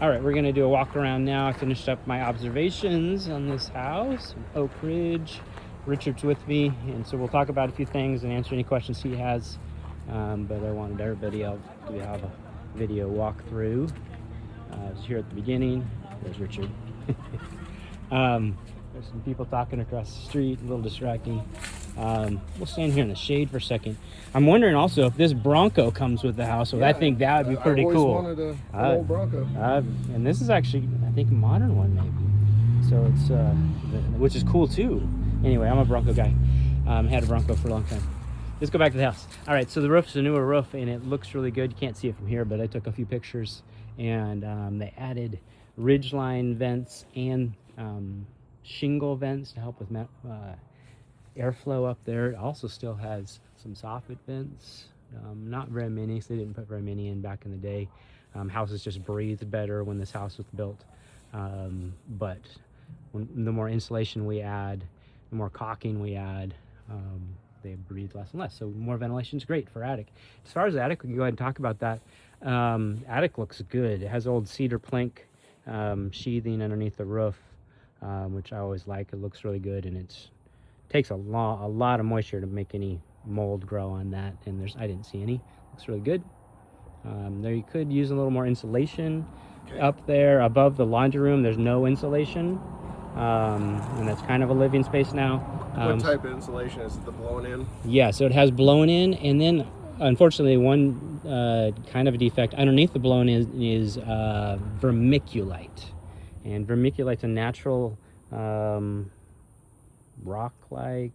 All right, we're gonna do a walk around now. I finished up my observations on this house, Oak Ridge. Richard's with me, and so we'll talk about a few things and answer any questions he has. But I wanted everybody else to have a video walkthrough. It's here at the beginning. There's Richard. There's some people talking across the street, a little distracting. We'll stand here in the shade for a second. I'm wondering also if this Bronco comes with the house. So I think that would be pretty cool. I always wanted an old Bronco. And this is actually, I think, a modern one maybe. So it's, which is cool too. Anyway, I'm a Bronco guy. Had a Bronco for a long time. Let's go back to the house. All right, so the roof's a newer roof and it looks really good. You can't see it from here, but I took a few pictures, and they added ridgeline vents and shingle vents to help with airflow up there. It also still has some soffit vents, not very many, so they didn't put very many in back in the day. Houses just breathed better when this house was built, but the more insulation we add, the more caulking we add, they breathe less and less. So more ventilation is great for attic. As far as the attic, we can go ahead and talk about that. Attic looks good. It has old cedar plank sheathing underneath the roof, which I always like. It looks really good, and it takes a lot of moisture to make any mold grow on that, and I didn't see any. Looks really good. There you could use a little more insulation. Okay. Up there above the laundry room, there's no insulation, and that's kind of a living space now. What type of insulation is it? The blown in? Yeah, so it has blown in, and then unfortunately one kind of a defect underneath the blown in is vermiculite. And vermiculite's a natural rock-like,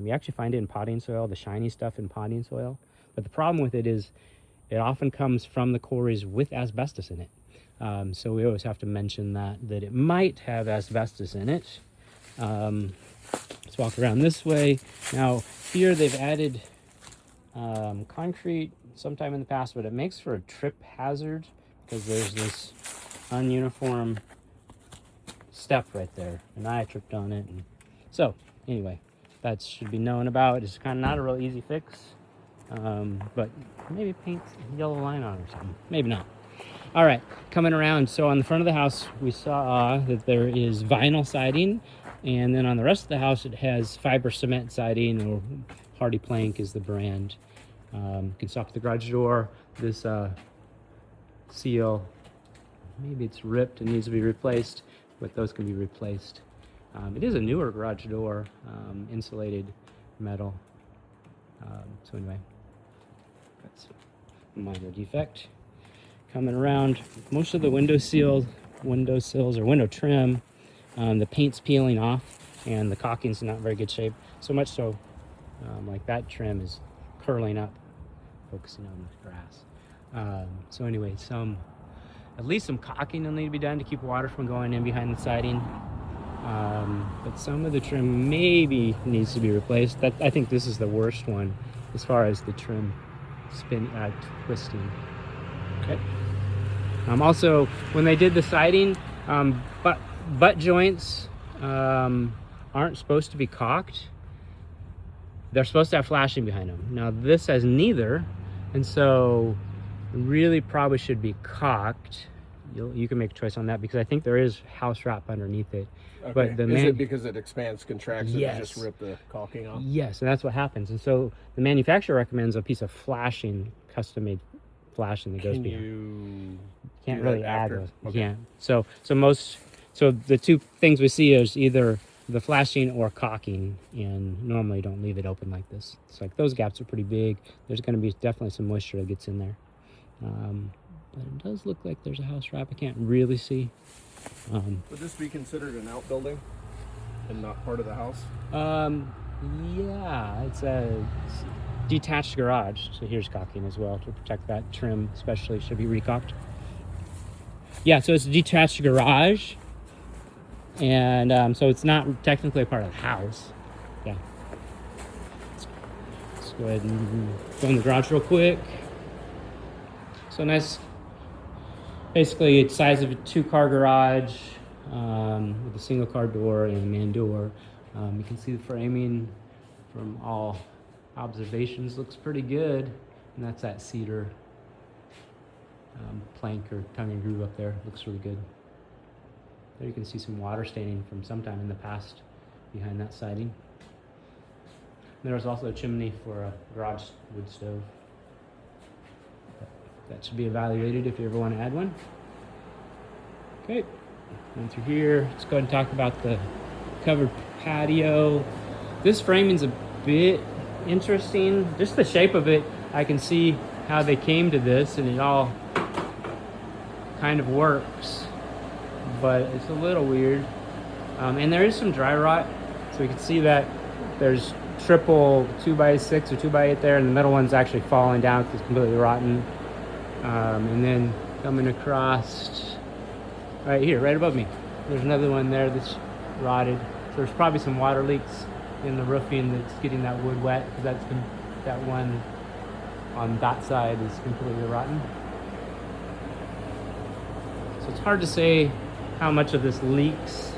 you actually find it in potting soil, the shiny stuff in potting soil. But the problem with it is it often comes from the quarries with asbestos in it. So we always have to mention that it might have asbestos in it. Let's walk around this way. Now here they've added concrete sometime in the past, but it makes for a trip hazard because there's this ununiform step right there, and I tripped on it. And so anyway, that should be known about. It's kind of not a real easy fix, but maybe paint a yellow line on it or something. Maybe not. All right, coming around. So on the front of the house, we saw that there is vinyl siding, and then on the rest of the house, it has fiber cement siding, or Hardy Plank is the brand. You can stop at the garage door. This seal, maybe it's ripped and needs to be replaced, but those can be replaced. It is a newer garage door, insulated metal. So anyway, that's a minor defect. Coming around, most of the window sills or window trim, the paint's peeling off and the caulking's in not very good shape. So much so, like that trim is curling up, focusing on the grass. So anyway, at least some caulking will need to be done to keep water from going in behind the siding. But some of the trim maybe needs to be replaced. I think this is the worst one as far as the trim twisting. Okay. Also, when they did the siding, butt joints aren't supposed to be caulked. They're supposed to have flashing behind them. Now this has neither, and so really probably should be caulked. You can make a choice on that, because I think there is house wrap underneath it. Okay. But is it because it expands, contracts, yes. And you just rip the caulking off? Yes, and that's what happens. And so the manufacturer recommends a piece of flashing, custom-made flashing that goes behind. You can't really add those. Okay. You can't. So the two things we see is either the flashing or caulking, and normally don't leave it open like this. It's like those gaps are pretty big. There's going to be definitely some moisture that gets in there. But it does look like there's a house wrap. I can't really see. Would this be considered an outbuilding and not part of the house? Yeah, it's a detached garage. So here's caulking as well to protect that trim, especially should be recaulked. Yeah, so it's a detached garage, and so it's not technically a part of the house. Yeah. Let's go ahead and go in the garage real quick. So nice. Basically, it's the size of a 2-car garage with a single car door and a man door. You can see the framing from all observations looks pretty good, and that's that cedar plank or tongue and groove up there. Looks really good. There you can see some water staining from sometime in the past behind that siding. There was also a chimney for a garage wood stove. That should be evaluated if you ever want to add one. Okay, and through here, let's go ahead and talk about the covered patio. This framing's a bit interesting. Just the shape of it, I can see how they came to this, and it all kind of works, but it's a little weird. And there is some dry rot, so we can see that there's triple 2x6 or 2x8 there, and the middle one's actually falling down because it's completely rotten. And then coming across right here, right above me, there's another one there that's rotted. So there's probably some water leaks in the roofing that's getting that wood wet, because that one on that side is completely rotten. So it's hard to say how much of this leaks,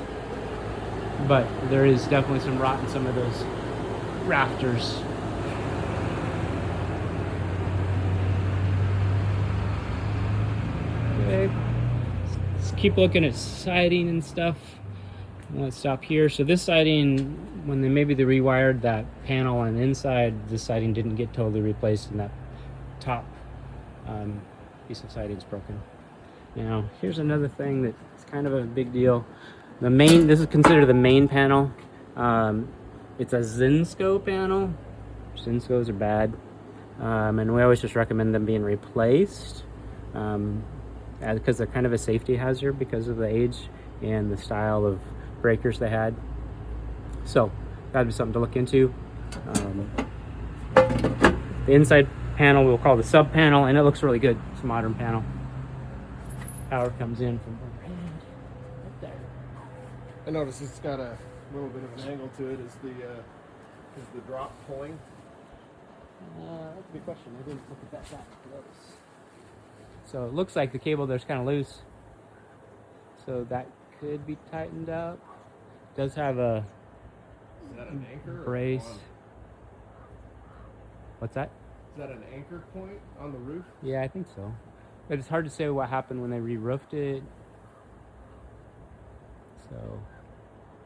but there is definitely some rot in some of those rafters. Okay, let's keep looking at siding and stuff. Let's stop here. So this siding, when they rewired that panel on the inside, this siding didn't get totally replaced, and that top piece of siding is broken. Now, here's another thing that's kind of a big deal. This is considered the main panel. It's a Zinsco panel. Zinscos are bad. And we always just recommend them being replaced, because they're kind of a safety hazard because of the age and the style of breakers they had. So that'd be something to look into. The inside panel we'll call the sub panel, and it looks really good. It's a modern panel. Power comes in from overhead right there. I noticed it's got a little bit of an angle to it. Is the drop pulling? That's a good question. I didn't look at that close. So it looks like the cable there's kind of loose. So that could be tightened up. It does have a Is that an anchor brace. or What's that? is that an anchor point on the roof? Yeah, I think so. But it's hard to say what happened when they re-roofed it. So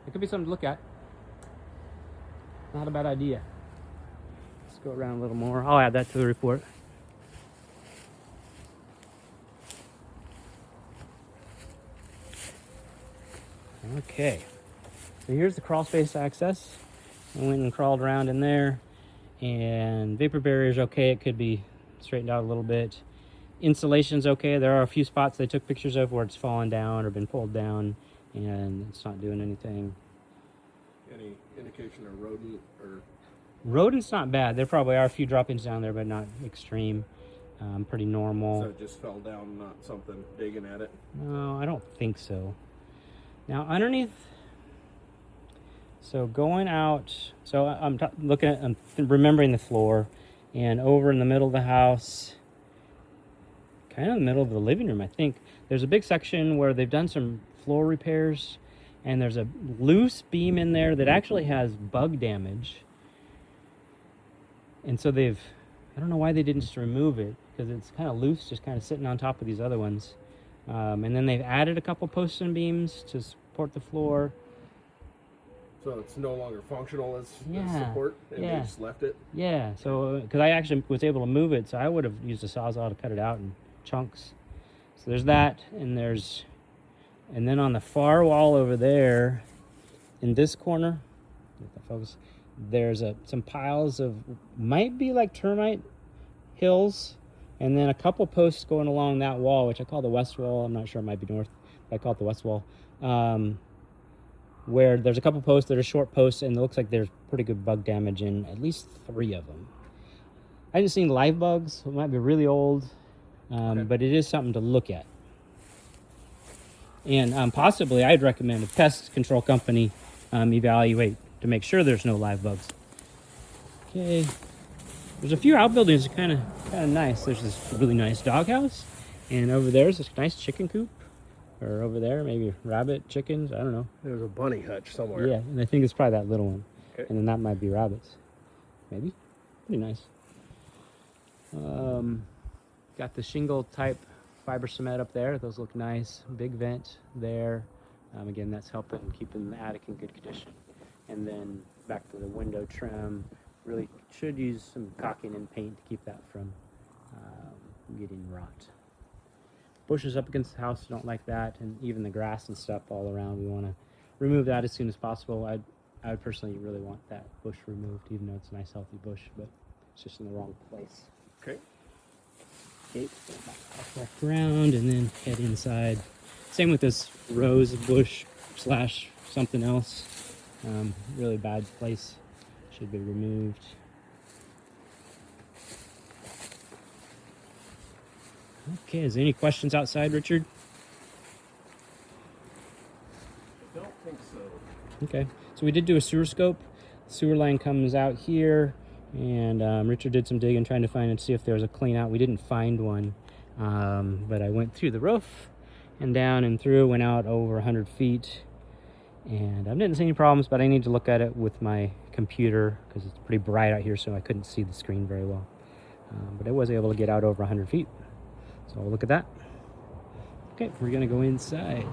it could be something to look at. Not a bad idea. Let's go around a little more. I'll add that to the report. Okay, so here's the crawl space access. I went and crawled around in there, and vapor barrier's okay. It could be straightened out a little bit. Insulation's okay. There are a few spots they took pictures of where it's fallen down or been pulled down, and it's not doing anything. Any indication of rodent or? Rodent's not bad. There probably are a few drop-ins down there, but not extreme. Pretty normal. So it just fell down, not something digging at it? No, I don't think so. Now underneath, so going out, so I'm remembering the floor, and over in the middle of the house, kind of in the middle of the living room, I think, there's a big section where they've done some floor repairs, and there's a loose beam in there that actually has bug damage. And so I don't know why they didn't just remove it, because it's kind of loose, just kind of sitting on top of these other ones. And then they've added a couple posts and beams to support the floor. So it's no longer functional as support, and they just left it? Yeah, so, because I actually was able to move it, so I would have used a Sawzall to cut it out in chunks. So there's that, and then on the far wall over there, in this corner, there's some piles of, might be like termite hills, and then a couple posts going along that wall, which I call the west wall. I'm not sure, it might be north, but I call it the west wall, where there's a couple posts that are short posts, and it looks like there's pretty good bug damage in at least 3 of them. I haven't seen live bugs, so it might be really old, but it is something to look at. And possibly I'd recommend a pest control company evaluate to make sure there's no live bugs. Okay. There's a few outbuildings that are kind of nice. There's this really nice doghouse, and over there's this nice chicken coop, or over there maybe rabbit, chickens. I don't know. There's a bunny hutch somewhere. Yeah, and I think it's probably that little one, okay. And then that might be rabbits. Maybe. Pretty nice. Got the shingle type fiber cement up there. Those look nice. Big vent there. Again, that's helping keeping the attic in good condition. And then back to the window trim. Really should use some caulking and paint to keep that from getting rot. Bushes up against the house, don't like that, and even the grass and stuff all around. We want to remove that as soon as possible. I would personally really want that bush removed, even though it's a nice healthy bush, but it's just in the wrong place. Okay. Okay, back around and then head inside. Same with this rose bush slash something else. Really bad place. Should be removed. Okay, is there any questions outside, Richard? I don't think so. Okay, so we did do a sewer scope. The sewer line comes out here, and Richard did some digging trying to find and see if there was a clean out. We didn't find one, but I went through the roof and down and through, went out over 100 feet, and I didn't see any problems, but I need to look at it with my computer because it's pretty bright out here, so I couldn't see the screen very well. But I was able to get out over 100 feet. So we'll look at that. Okay, we're gonna go inside.